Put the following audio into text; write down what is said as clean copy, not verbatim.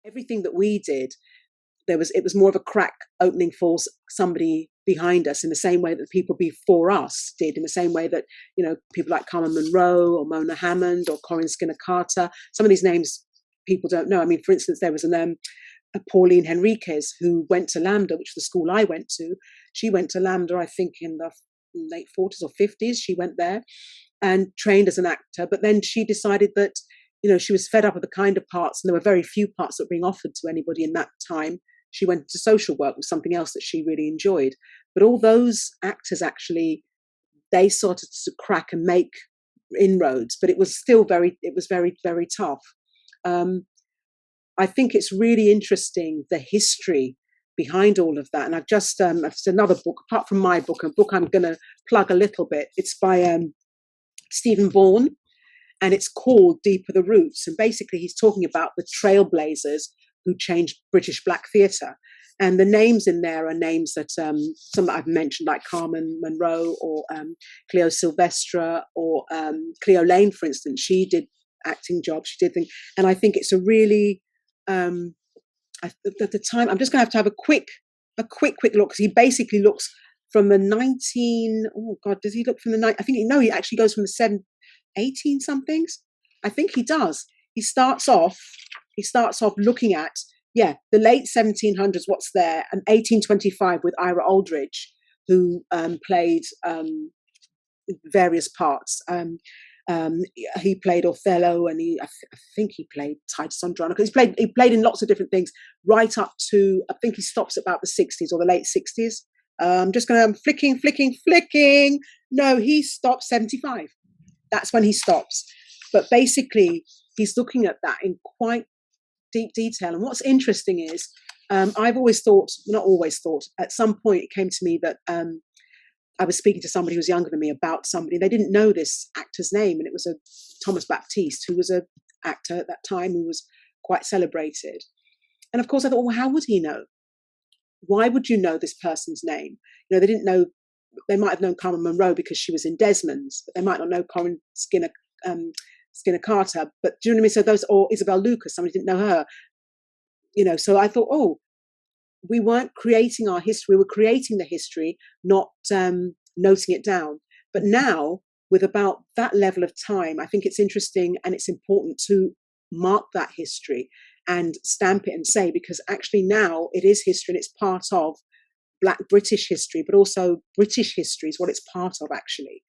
everything that we did, it was more of a crack opening for somebody behind us, in the same way that the people before us did, in the same way that, you know, people like Carmen Monroe or Mona Hammond or Corinne Skinner Carter, some of these names people don't know. I mean, for instance, there was a Pauline Henriquez who went to Lambda, which was the school I went to. She went to Lambda, I think, in the late 40s or 50s. She went there and trained as an actor, but then she decided that, you know, she was fed up with the kind of parts, and there were very few parts that were being offered to anybody in that time. She went to social work, with something else that she really enjoyed. But all those actors, actually, they started to crack and make inroads, but it was still very, very tough. I think it's really interesting, the history behind all of that. And I've just, it's another book, apart from my book, a book I'm going to plug a little bit. It's by Stephen Vaughan, and it's called Deeper the Roots. And basically he's talking about the trailblazers who changed British black theatre. And the names in there are names that some that I've mentioned, like Carmen Monroe or Cleo Silvestre or Cleo Lane, for instance. She did acting jobs, she did things. And I think it's a really, at the time, I'm just going to have a quick look, because he basically looks from the does he look from the, I think, no, he actually goes from the 18 somethings. I think he does. He starts off looking at, the late 1700s, what's there, and 1825 with Ira Aldridge, who played various parts. He played Othello, and I think he played Titus Andronicus. He played in lots of different things, right up to, I think he stops at about the 60s or the late 60s. I'm flicking. No, he stops 75. That's when he stops. But basically, he's looking at that in quite deep detail. And what's interesting is, I've always thought, not always thought, at some point it came to me that I was speaking to somebody who was younger than me about somebody. They didn't know this actor's name, and it was a Thomas Baptiste, who was an actor at that time who was quite celebrated. And of course I thought, well, how would he know? Why would you know this person's name? You know, they didn't know. They might have known Carmen Monroe because she was in Desmond's, but they might not know Corinne Skinner Carter. But do you know what I mean? So those, or Isabel Lucas, somebody didn't know her. You know, so I thought, we weren't creating our history, we were creating the history, not noting it down. But now, with about that level of time, I think it's interesting and it's important to mark that history and stamp it and say, because actually now it is history and it's part of Black British history, but also British history is what it's part of, actually.